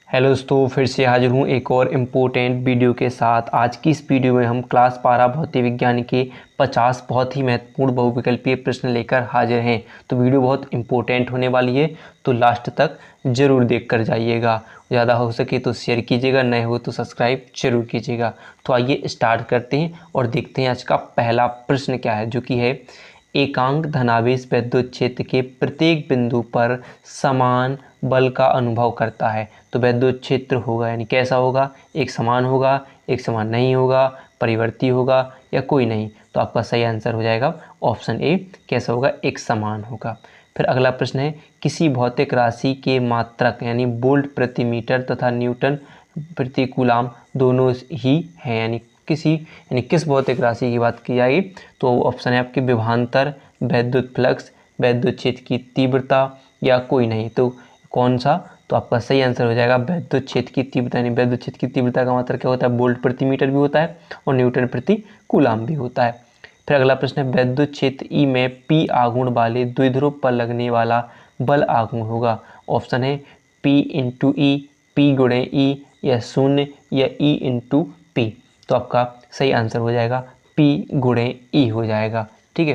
Hello दोस्तों, फिर से हाजिर हूँ एक और इम्पोर्टेंट वीडियो के साथ। आज की इस वीडियो में हम क्लास 12 भौतिक विज्ञान के 50 बहुत ही महत्वपूर्ण बहुविकल्पीय प्रश्न लेकर हाजिर हैं। तो वीडियो बहुत इम्पोर्टेंट होने वाली है, तो लास्ट तक ज़रूर देख कर जाइएगा। ज़्यादा हो सके तो शेयर कीजिएगा, नए हो तो सब्सक्राइब जरूर कीजिएगा। तो आइए स्टार्ट करते हैं और देखते हैं आज का पहला प्रश्न क्या है, जो कि है एकांक धनावेश विद्युत क्षेत्र के प्रत्येक बिंदु पर समान बल का अनुभव करता है। तो विद्युत क्षेत्र होगा यानी कैसा होगा, एक समान होगा, एक समान नहीं होगा, परिवर्ती होगा या कोई नहीं। तो आपका सही आंसर हो जाएगा ऑप्शन ए, कैसा होगा, एक समान होगा। फिर अगला प्रश्न है किसी भौतिक राशि के मात्रक यानी वोल्ट प्रति मीटर तथा न्यूटन प्रति कूलाम दोनों ही हैं, यानी किस भौतिक राशि की बात की जाएगी। तो ऑप्शन है आपके विभवांतर, विद्युत फ्लक्स, विद्युत क्षेत्र की तीव्रता या कोई नहीं। तो कौन सा, तो आपका सही आंसर हो जाएगा विद्युत क्षेत्र की तीव्रता। यानी विद्युत क्षेत्र की तीव्रता का मात्रक क्या होता है, वोल्ट प्रति मीटर भी होता है और न्यूटन प्रति कूलाम भी होता है। फिर अगला प्रश्न है विद्युत क्षेत्र ई में पी आघूर्ण वाले द्विध्रुव पर लगने वाला बल आघूर्ण होगा। ऑप्शन है पी इंटू ई, पी गुणे ई, या शून्य, या ई इंटू पी। तो आपका सही आंसर हो जाएगा P गुणे ई हो जाएगा। ठीक है।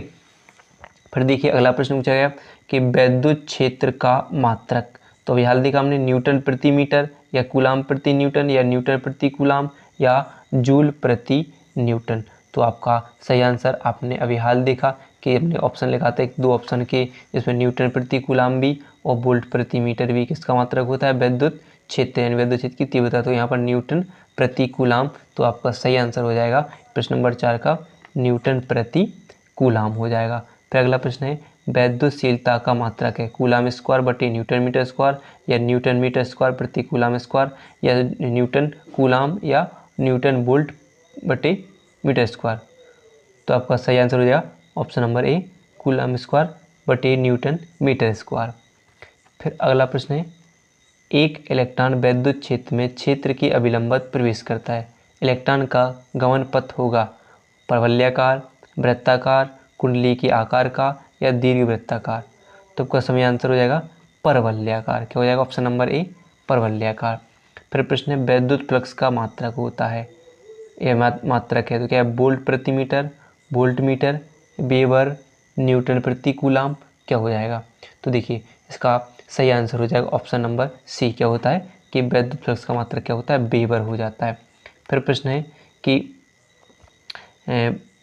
फिर देखिए अगला प्रश्न पूछा गया कि विद्युत क्षेत्र का मात्रक। तो अभी हाल देखा हमने न्यूटन प्रति मीटर या कूलाम प्रति न्यूटन या न्यूटन प्रति कूलाम या जूल प्रति न्यूटन। तो आपका सही आंसर आपने अभी हाल देखा कि हमने ऑप्शन लिखा था एक दो ऑप्शन के, जिसमें न्यूटन प्रति कूलाम भी और वोल्ट प्रति मीटर भी किसका मात्रक होता है, विद्युत क्षेत्र यानी विद्युत क्षेत्र की तीव्रता। तो यहाँ पर न्यूटन प्रति कूलाम, तो आपका सही आंसर हो जाएगा प्रश्न नंबर 4 का न्यूटन प्रति कूलाम हो जाएगा। फिर अगला प्रश्न है विद्युतशीलता का मात्रक है कूलाम स्क्वायर बटे न्यूटन मीटर स्क्वायर या न्यूटन मीटर स्क्वायर प्रति कूलाम स्क्वायर या न्यूटन कूलाम या न्यूटन वोल्ट बटे मीटर स्क्वायर। तो आपका सही आंसर हो जाएगा option number A, coulomb square बटे न्यूटन मीटर स्क्वायर। फिर अगला प्रश्न है एक इलेक्ट्रॉन विद्युत क्षेत्र में क्षेत्र के अभिलंबत प्रवेश करता है। इलेक्ट्रॉन का गमन पथ होगा परवलयाकार, वृत्ताकार, कुंडली के आकार का या दीर्घवृत्ताकार। तो आपका सही आंसर हो जाएगा परवलयाकार। क्या हो जाएगा ऑप्शन नंबर ए, परवलयाकार। फिर प्रश्न है विद्युत फ्लक्स का मात्रक होता है, यह मात्रक है तो क्या है, वोल्ट प्रति metre, volt metre, weber, newton प्रति कूलाम, क्या हो जाएगा। तो देखिए इसका सही आंसर हो जाएगा ऑप्शन नंबर सी, क्या होता है कि विद्युत फ्लक्स का मात्रक क्या होता है, वेबर हो जाता है। फिर प्रश्न है कि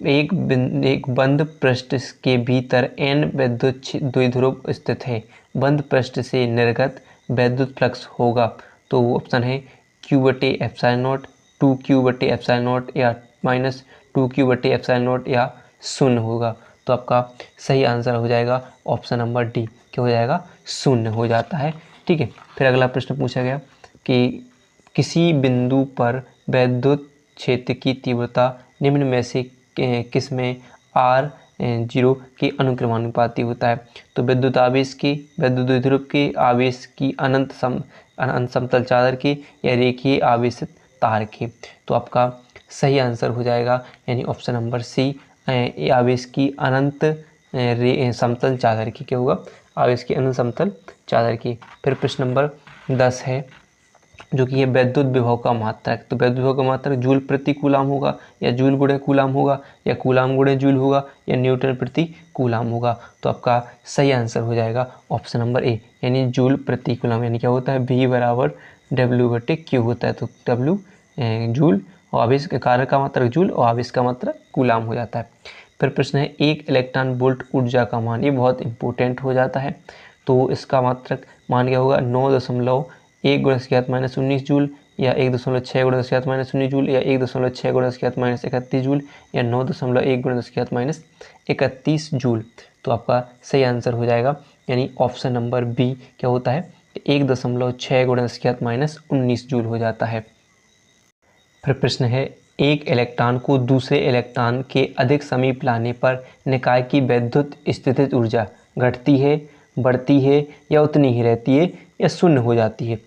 एक बंद पृष्ठ के भीतर n विद्युत द्विध्रुव स्थित है, बंद पृष्ठ से निर्गत विद्युत फ्लक्स होगा। तो ऑप्शन है Q बटे एप्सिलॉन नॉट, 2Q बटे एप्सिलॉन नॉट या माइनस 2Q बटे एप्सिलॉन नॉट या शून्य होगा। तो आपका सही आंसर हो जाएगा ऑप्शन नंबर डी, क्या हो जाएगा, शून्य हो जाता है। ठीक है। फिर अगला प्रश्न पूछा गया कि किसी बिंदु पर विद्युत क्षेत्र की तीव्रता निम्न में से किस में R0 के अनुक्रमानुपाती होता है। तो विद्युत आवेश की, विद्युत द्विध्रुव के आवेश की, अनंत समतल चादर की या रेखीय आवेशित तार की। तो आपका सही आंसर हो जाएगा यानी ऑप्शन नंबर सी, आवेश की अनंत समतल चादर की। क्या होगा, आवेश की अनंत समतल चादर की। फिर प्रश्न नंबर 10 है जो कि है विद्युत विभव का मात्रक। तो विद्युत विभव का मात्रक जूल प्रति कूलाम होगा या जूल गुणे कूलाम होगा या कूलाम गुणे जूल होगा या न्यूटन प्रति कूलाम होगा। तो आपका सही आंसर हो जाएगा ऑप्शन नंबर ए, यानी जूल प्रति कूलाम। यानी क्या होता है, V बराबर W बटे Q होता है। तो W जूल और आवेश के कार्य का मात्रक जूल और आवेश का मात्रक कूलाम हो जाता है। फिर प्रश्न है एक इलेक्ट्रॉन वोल्ट ऊर्जा का मान, ये बहुत इंपॉर्टेंट हो जाता है। तो इसका मात्रक मान क्या होगा, 9.1 × 10⁻19 जूल या 1.6 × 10⁻19 जूल या 1.6 × 10⁻31 जूल या 9.1 × 10⁻31 जूल। तो आपका सही आंसर हो जाएगा यानी ऑप्शन नंबर बी, क्या होता है 1.6 × 10⁻19 जूल हो जाता है। फिर प्रश्न है एक इलेक्ट्रॉन को दूसरे इलेक्ट्रॉन के अधिक समीप लाने पर निकाय की विद्युत स्थितिज ऊर्जा घटती है, बढ़ती है या उतनी ही रहती है या शून्य हो जाती है।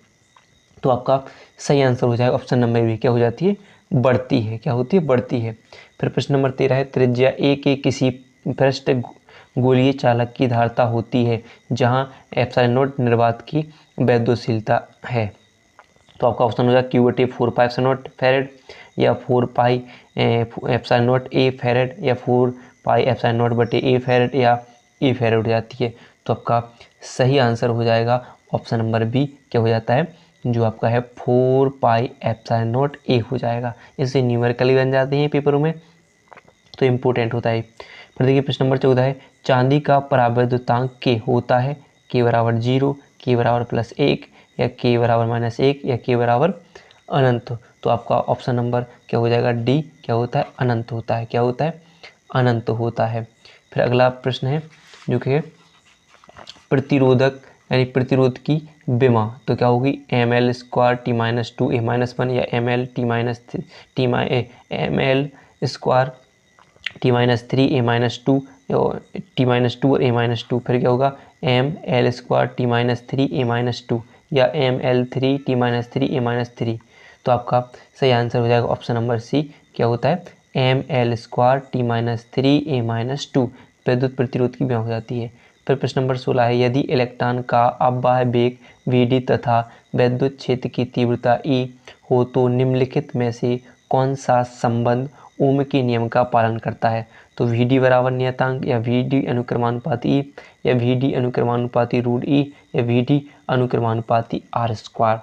तो आपका सही आंसर हो जाएगा ऑप्शन नंबर बी, क्या हो जाती है, बढ़ती है। क्या होती है, बढ़ती है। फिर प्रश्न नंबर 13 है त्रिज्या ए के किसी पृष्ठ गोलीय चालक की धारता होती है जहां एप्सिलॉन नॉट निर्वात की वैद्युशीलता है। तो आपका ऑप्शन हो जाएगा Q बटे 4 पाई एप्सिलॉन नॉट फैरेड, या 4 pi epsilon not a farad, या 4 पाई एप्सिलॉन नॉट बटे ए फैरेड, या ए फैरेड हो जाती है। तो आपका सही आंसर हो जाएगा ऑप्शन नंबर बी, क्या हो जाता है, जो आपका है 4 पाई एप्सिलॉन नॉट ए हो जाएगा। इससे न्यूमेरिकली बन जाते हैं पेपरों में, तो इम्पोर्टेंट होता है। फिर देखिए प्रश्न नंबर 14 है, चांदी का परावैद्युतांक के होता है के बराबर 0, के बराबर +1, या के बराबर -1, या के बराबर अनंत। तो आपका ऑप्शन नंबर क्या हो जाएगा, डी, क्या होता है, अनंत होता है। क्या होता है, अनंत होता है। फिर अगला प्रश्न है जो कि प्रतिरोधक यानी प्रतिरोध की विमा, तो क्या होगी, ml स्क्वायर t-2 a-1, या ml square t-3 a-2, t-2 और a-2। फिर क्या होगा, ml स्क्वायर t-3 a-2, या ml3 t-3 a-3। तो आपका सही आंसर हो जाएगा ऑप्शन नंबर सी, क्या होता है, ml स्क्वायर t-3 a-2 विद्युत प्रतिरोध की विमा हो जाती है। फिर प्रश्न नंबर 16 है, यदि इलेक्ट्रॉन का अवबाह्य वेग vd तथा विद्युत क्षेत्र की तीव्रता E हो तो निम्नलिखित में से कौन सा संबंध ओम के नियम का पालन करता है। तो vd बराबर नियतांक, या vd अनुक्रमानुपाती E, या vd अनुक्रमानुपाती √E, या vd अनुक्रमानुपाती r²।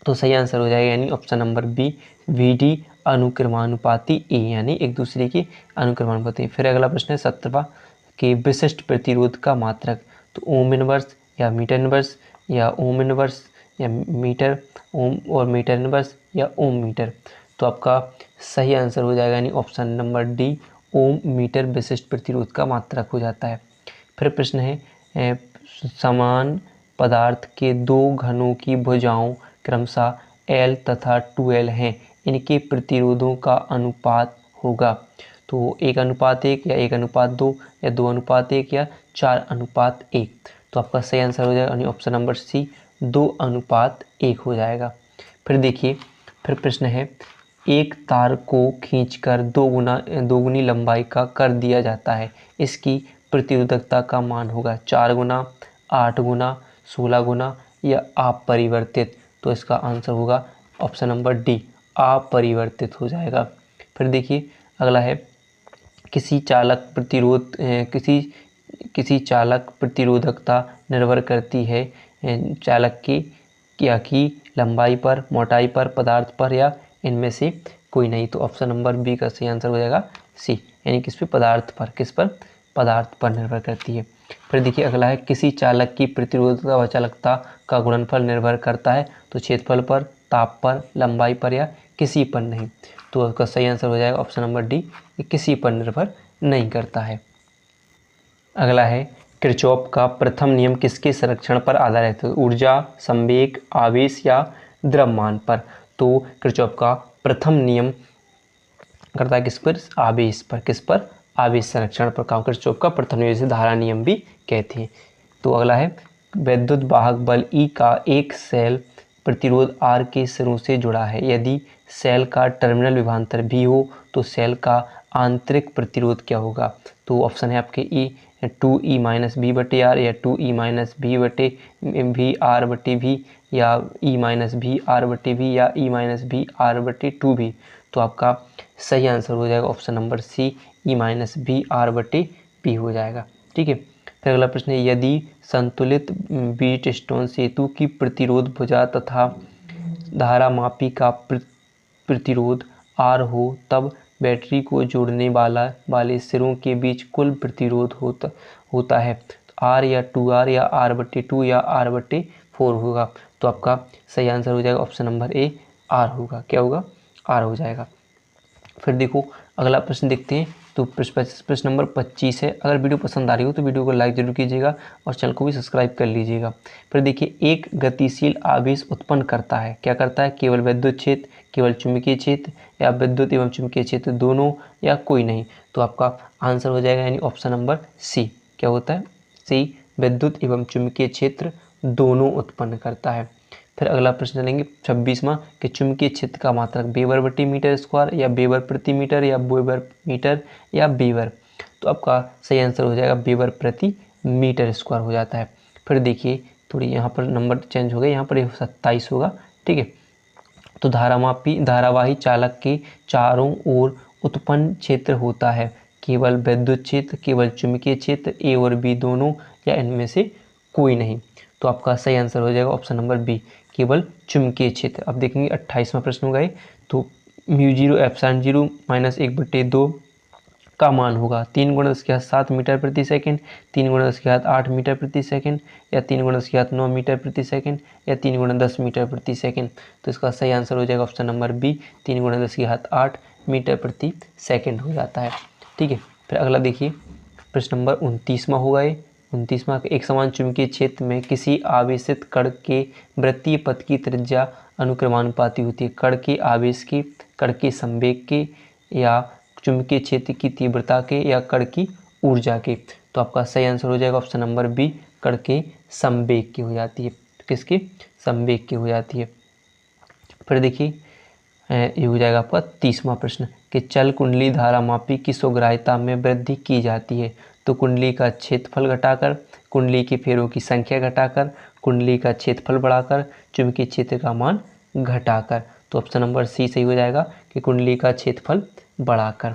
तो सही आंसर हो जाएगा यानी ऑप्शन नंबर बी, vd अनुक्रमानुपाती E, यानी एक दूसरे के अनुक्रमानुपाती। फिर अगला प्रश्न है 17वां कि विशिष्ट प्रतिरोध का मात्रक, तो ओम इनवर्स, या मीटर इनवर्स, या ओम इनवर्स, या मीटर ओम, और मीटर इनवर्स, या ओम मीटर। तो आपका सही आंसर हो जाएगा यानी ऑप्शन नंबर डी, ओम मीटर विशिष्ट प्रतिरोध का मात्रक हो जाता है। फिर प्रश्न है समान पदार्थ के दो घनों की भुजाओं क्रमशः L तथा 2L हैं, इनके प्रतिरोधों का अनुपात होगा। तो 1:1, या 1:2, या 2:1, या 4:1। तो आपका सही आंसर हो जाएगा यानी ऑप्शन नंबर सी, 2:1 हो जाएगा। फिर देखिए, फिर प्रश्न है, एक तार को खींचकर दोगुनी लंबाई का कर दिया जाता है, इसकी प्रतिरोधकता का मान होगा 4 गुना, 8 गुना, 16 गुना, या अपरिवर्तित। तो इसका आंसर होगा ऑप्शन नंबर डी, अपरिवर्तित हो जाएगा। फिर देखिए अगला है, किसी चालक प्रतिरोधकता निर्भर करती है चालक की लंबाई पर, मोटाई पर, पदार्थ पर, या इनमें से कोई नहीं। तो ऑप्शन नंबर बी का सही आंसर हो जाएगा सी, यानी किस पे, पदार्थ पर। किस पर, पदार्थ पर निर्भर करती है। फिर देखिए अगला है, किसी चालक की प्रतिरोधकता व चालकता का गुणनफल निर्भर करता है, तो क्षेत्रफल पर, ताप पर, लंबाई पर, या किसी पर नहीं। तो उसका सही आंसर हो जाएगा ऑप्शन नंबर डी, किसी पर निर्भर नहीं करता है। अगला है, किरचॉफ का प्रथम नियम किसके संरक्षण पर आधारित है, ऊर्जा, संवेग, आवेश, या द्रव्यमान पर। तो किरचॉफ का प्रथम नियम करता है किस पर, आवेश पर। किस पर, आवेश संरक्षण पर काम। किरचॉफ का प्रथम नियम, जिसे धारा नियम भी कहते हैं। तो अगला है, विद्युत वाहक बल E का एक सेल प्रतिरोध R के सिरों से जुड़ा है, यदि सेल का टर्मिनल विभवांतर भी हो तो सेल का आंतरिक प्रतिरोध क्या होगा। तो ऑप्शन है आपके E 2E - V बटे R, या 2E - V बटे V R बटे V, या E - V R बटे V, या E - V R बटे 2V। तो आपका सही आंसर हो जाएगा option number C, E - V R बटे P हो जाएगा। ठीक है। फिर अगला प्रश्न है, यदि संतुलित व्हीटस्टोन सेतु की प्रतिरोध भुजा तथा धारामापी का प्रतिरोध R हो, तब बैटरी को जोड़ने वाले सिरों के बीच कुल प्रतिरोध होता है R, या 2R, या R/2, या R/4 होगा। तो आपका सही आंसर हो जाएगा ऑप्शन नंबर ए, R होगा। क्या होगा, R हो जाएगा। फिर देखो अगला प्रश्न देखते हैं। तो प्रश्न नंबर 25 है। अगर वीडियो पसंद आ रही हो तो वीडियो को लाइक जरूर कीजिएगा और चैनल को भी सब्सक्राइब कर लीजिएगा। फिर देखिए, एक गतिशील आवेश उत्पन्न करता है, क्या करता है, केवल विद्युत क्षेत्र, केवल चुंबकीय क्षेत्र, या विद्युत एवं चुंबकीय क्षेत्र दोनों, या कोई नहीं। तो आपका आंसर हो जाएगा यानी ऑप्शन नंबर सी, क्या होता है, सी, विद्युत एवं चुंबकीय क्षेत्र दोनों उत्पन्न करता है। फिर अगला प्रश्न लेंगे 26वां कि चुंबकीय क्षेत्र का मात्रक वेबर बटे मीटर स्क्वायर, या वेबर प्रति मीटर, या वेबर मीटर, या वेबर। तो आपका सही आंसर हो जाएगा वेबर प्रति मीटर स्क्वायर हो जाता है। फिर देखिए थोड़ी यहाँ पर नंबर चेंज हो गए, यहाँ पर 27 होगा, ठीक है। तो धारावाही चालक के चारों ओर उत्पन्न क्षेत्र होता है केवल विद्युत क्षेत्र, केवल चुंबकीय क्षेत्र, ए और बी दोनों, या इनमें से कोई नहीं। तो आपका सही आंसर हो जाएगा ऑप्शन नंबर बी, केवल चुंबकीय क्षेत्र। अब देखेंगे 28वां प्रश्न होगा ये। तो म्यू 0 - 1/2 का मान होगा 3 × 10⁻7 मीटर प्रति सेकंड, 3 × 10⁸8 मीटर प्रति सेकंड, या 3 × 10⁹9 मीटर प्रति सेकंड, या 3 × 10 मीटर प्रति सेकंड। तो इसका सही आंसर हो जाएगा ऑप्शन नंबर बी, 3 × 10⁸8 मीटर प्रति सेकंड हो जाता है। ठीक है। फिर अगला देखिए, प्रश्न नंबर 29वां होगा ये। 29वां, एक समान चुंबकीय क्षेत्र में किसी आवेशित कण के वृत्तीय पथ की त्रिज्या अनुक्रमानुपाती होती है। कण के आवेश के, कण के संवेग के, या चुंबकीय क्षेत्र की तीव्रता के, या कण की ऊर्जा के। तो आपका सही आंसर हो जाएगा ऑप्शन नंबर बी, कण के संवेग की हो जाती है। किसके? संवेग की हो जाती है। फिर देखिए ये हो जाएगा आपका 30वां प्रश्न कि चल कुंडली धारामापी की सुग्राह्यता में वृद्धि की जाती है। तो कुंडली का क्षेत्रफल घटाकर, कुंडली के फेरों की संख्या घटाकर, कुंडली का क्षेत्रफल बढ़ाकर, चुंबकीय क्षेत्र का मान घटाकर। तो ऑप्शन नंबर सी सही हो जाएगा कि कुंडली का क्षेत्रफल बढ़ाकर।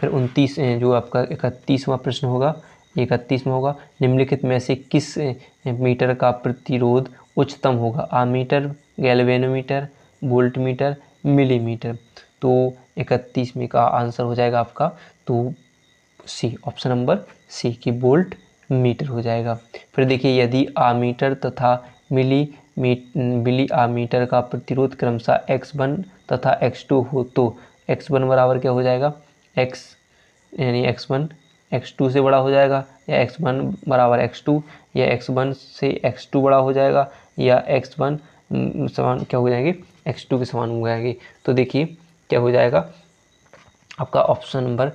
फिर 29 जो आपका 31वां प्रश्न होगा, 31वां होगा, निम्नलिखित में से किस मीटर का प्रतिरोध उच्चतम होगा? Ammeter, galvanometer, voltmeter, millimetre. तो 31वें का आंसर हो जाएगा आपका तो सी, ऑप्शन नंबर सी की वोल्ट मीटर हो जाएगा। फिर देखिए यदि आमीटर तथा मिली आमीटर का प्रतिरोध क्रमशः x1 तथा x2 हो तो x1 बराबर क्या हो जाएगा? x यानी x1 x2 से बड़ा हो जाएगा, या x1 बराबर x2, या x1 से x2 बड़ा हो जाएगा, या x1 समान क्या हो जाएंगे? x2 के समान हो जाएगी। तो देखिए क्या हो जाएगा आपका ऑप्शन नंबर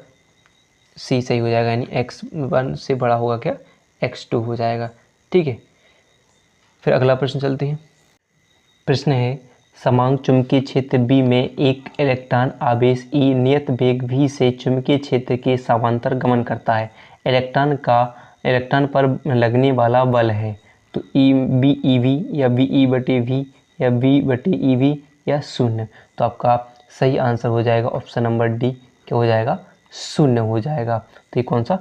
सी सही हो जाएगा, यानी x1 से बड़ा होगा क्या? x2 हो जाएगा। ठीक है। फिर अगला प्रश्न चलते हैं। प्रश्न है समांग चुंबकीय क्षेत्र B में एक इलेक्ट्रॉन आवेश E नियत वेग v से चुंबकीय क्षेत्र के समांतर गमन करता है। इलेक्ट्रॉन पर लगने वाला बल है तो BeV या BE/v या V/eV या शून्य। तो आपका सही आंसर हो जाएगा ऑप्शन नंबर डी, क्या हो जाएगा? शून्य हो जाएगा। तो ये कौन सा?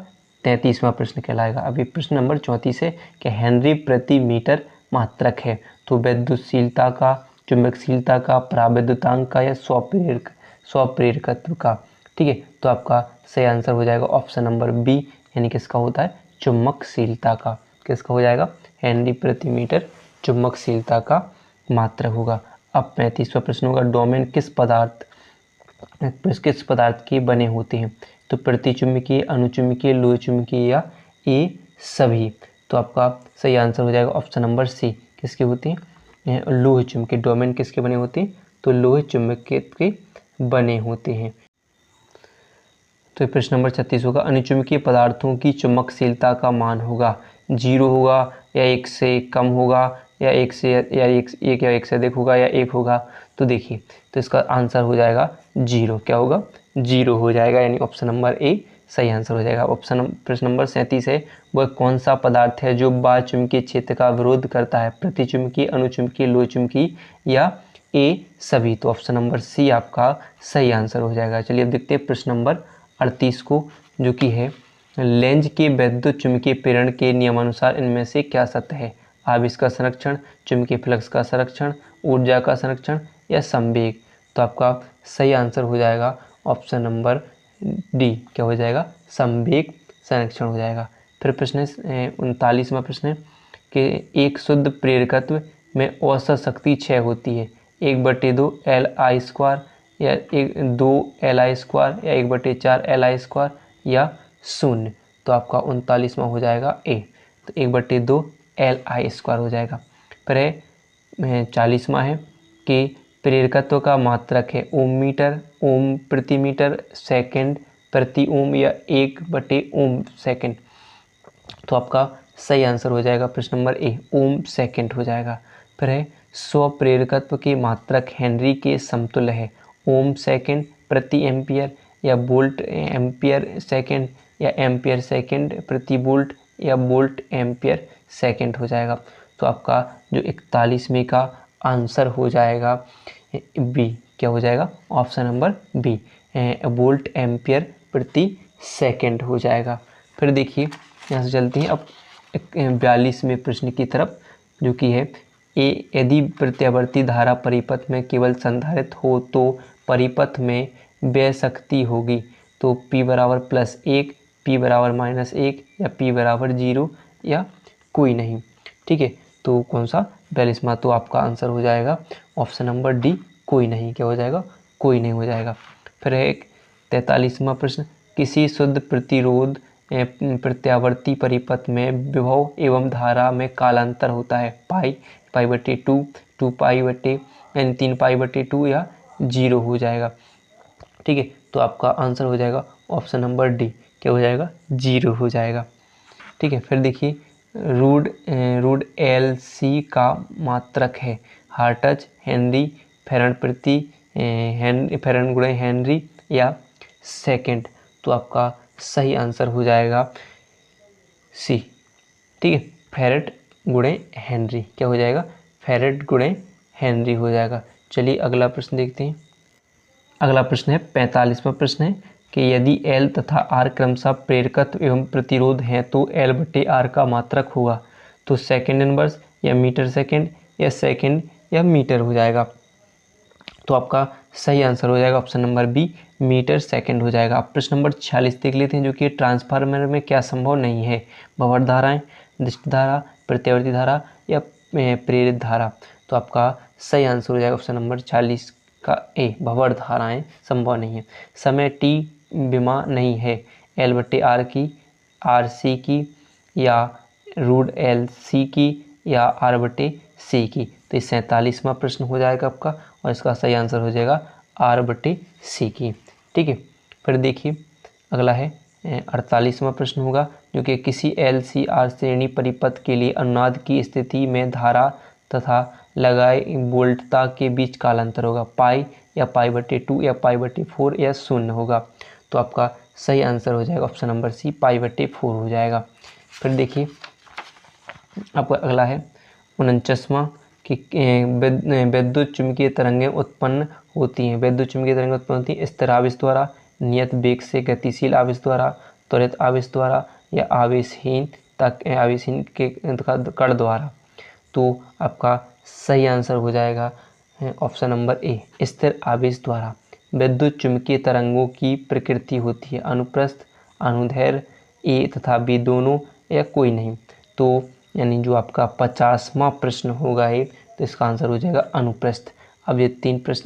33वां प्रश्न कहलाएगा। अभी प्रश्न नंबर 34 है कि हेनरी प्रति मीटर मात्रक है। तो विद्युतशीलता का, चुंबकशीलता का, पराविद्युतांक का, या स्वप्रेरकत्व का। ठीक है। तो आपका सही आंसर हो जाएगा ऑप्शन नंबर बी, यानी किसका होता है? चुंबकशीलता का। किसका हो जाएगा? हेनरी प्रति मीटर चुंबकशीलता का मात्रक होगा। अब 35वां प्रश्न होगा, डोमेन किस पदार्थ के बने होते हैं? तो प्रतिचुंबकीय, अनुचुंबकीय, लोह चुंबकीय, या ए सभी। तो आपका सही आंसर हो जाएगा ऑप्शन नंबर सी, किसके होते हैं? लोह चुंबकीय। डोमेन किसके बने होते हैं? तो लोह चुंबकीय के बने होते हैं। तो प्रश्न नंबर 36 होगा, अनुचुंबकीय पदार्थों की चुंबकशीलता का मान होगा 0 होगा, या 1 से कम होगा, या 1 से या 1 से अधिक होगा, या 1 होगा। तो देखिए तो इसका आंसर हो जाएगा 0। क्या होगा? 0 हो जाएगा, यानी ऑप्शन नंबर ए सही आंसर हो जाएगा। प्रश्न नंबर 37 है, वह कौन सा पदार्थ है जो बाह्य चुंबकीय क्षेत्र का विरोध करता है? प्रतिचुंबकीय, अनुचुंबकीय, लोह चुंबकीय, या ए सभी। तो ऑप्शन नंबर सी आपका सही आंसर हो जाएगा। चलिए अब देखते हैं प्रश्न नंबर 38 को, जो कि है लेंज के वैद्युत चुंबकीय प्रेरण के नियमानुसार इनमें से क्या सत्य है? आवेश का संरक्षण, चुंबकीय फ्लक्स का संरक्षण, ऊर्जा का संरक्षण, या संवेग। तो आपका सही आंसर हो जाएगा ऑप्शन नंबर डी, क्या हो जाएगा? संवेग संरक्षण हो जाएगा। फिर प्रश्न 39वां प्रश्न है कि एक शुद्ध प्रेरकत्व में औसत शक्ति क्षय होती है 1/2 Li², या 2 Li², या 1/4 Li², या शून्य। तो आपका 39वां हो जाएगा ए, तो 1/2 Li² हो जाएगा। फिर 40वां है कि प्रेरकत्व का मात्रक है ओम मीटर, ओम प्रति मीटर, सेकंड प्रति ओम, या 1/ओम सेकंड। तो आपका सही आंसर हो जाएगा प्रश्न नंबर ए, ओम सेकंड हो जाएगा। फिर है स्वप्रेरकत्व के मात्रक हेनरी के समतुल्य है ओम सेकंड प्रति एम्पियर, या वोल्ट एम्पियर सेकंड, या एम्पियर सेकंड प्रति वोल्ट, या वोल्ट एम्पियर सेकंड हो जाएगा। तो आपका जो 41वें का आंसर हो जाएगा बी। क्या हो जाएगा? Option number B, volt ampere प्रति सेकंड हो जाएगा। फिर देखिए यहाँ से चलते हैं अब 42वें प्रश्न की तरफ, जो कि है यदि प्रत्यावर्ती धारा परिपथ में केवल संधारित हो तो परिपथ में व्यय शक्ति होगी तो P बराबर +1, P बराबर -1 या P बराबर 0 या कोई नहीं। ठीक है, तो कौन सा 42वां? तो आपका आंसर हो जाएगा ऑप्शन नंबर डी, कोई नहीं। क्या हो जाएगा? कोई नहीं हो जाएगा। फिर है एक 43वां प्रश्न, किसी शुद्ध प्रतिरोध प्रत्यावर्ती परिपथ में विभव एवं धारा में कालांतर होता है, पाई/2, 2 यानी 3 पाई/2 या 0 हो जाएगा। ठीक है, तो आपका आंसर हो जाएगा ऑप्शन नंबर डी। क्या हो जाएगा? 0 हो जाएगा। ठीक है, फिर देखिए रूड LC का मात्रक है हर्ट्ज, हेनरी, फैराड/हेनरी या सेकंड। तो आपका सही आंसर हो जाएगा सी। ठीक है, फैराड/हेनरी। क्या हो जाएगा? फैराड/हेनरी हो जाएगा। चलिए अगला प्रश्न देखते हैं। अगला प्रश्न है 45वां प्रश्न है कि यदि L तथा R क्रमशः प्रेरकत्व एवं प्रतिरोध हैं तो L/R का मात्रक होगा तो सेकंड इनवर्स या मीटर सेकंड या सेकंड या मीटर हो जाएगा। तो आपका सही आंसर हो जाएगा option number B, metre second हो जाएगा। अब प्रश्न नंबर 46 देख लेते हैं, जो कि ट्रांसफार्मर में क्या संभव नहीं है, भंवर धाराएं, दृष्ट धारा, प्रत्यावर्ती धारा या प्रेरित धारा। तो आपका सही आंसर हो जाएगा ऑप्शन नंबर 46 का ए, भंवर धाराएं संभव नहीं है। समय टी विमा नहीं है, L/R की, RC की या रूड LC की या R/C की। तो 47वां प्रश्न हो जाएगा आपका और इसका सही आंसर हो जाएगा R/C की। ठीक है, फिर देखिए अगला है 48वां प्रश्न होगा, जो कि किसी LCR श्रेणी परिपथ के लिए अनुनाद की स्थिति में धारा तथा लगाए वोल्टता के बीच कालांतर होगा, पाई या पाई/2 या पाई/4 या 0 होगा। तो आपका सही आंसर हो जाएगा ऑप्शन नंबर सी, पाई/4 हो जाएगा। फिर देखिए आपका अगला है 49वां कि विद्युत चुम्बकीय तरंगें उत्पन्न होती हैं। विद्युत चुम्बकीय तरंगें उत्पन्न होती हैं स्थिर आवेश द्वारा, नियत वेग से गतिशील आवेश द्वारा, त्वरित आवेश द्वारा या आवेशहीन के कण द्वारा। तो आपका सही आंसर हो जाएगा ऑप्शन नंबर ए, स्थिर आवेश द्वारा। विद्युत चुम्बकीय तरंगों की प्रकृति होती है अनुप्रस्थ, अनुदैर्ध्य, ए तथा बी दोनों या कोई नहीं। तो यानी जो आपका 50वां प्रश्न होगा ये, तो इसका आंसर हो जाएगा अनुप्रस्थ। अब ये 3 प्रश्न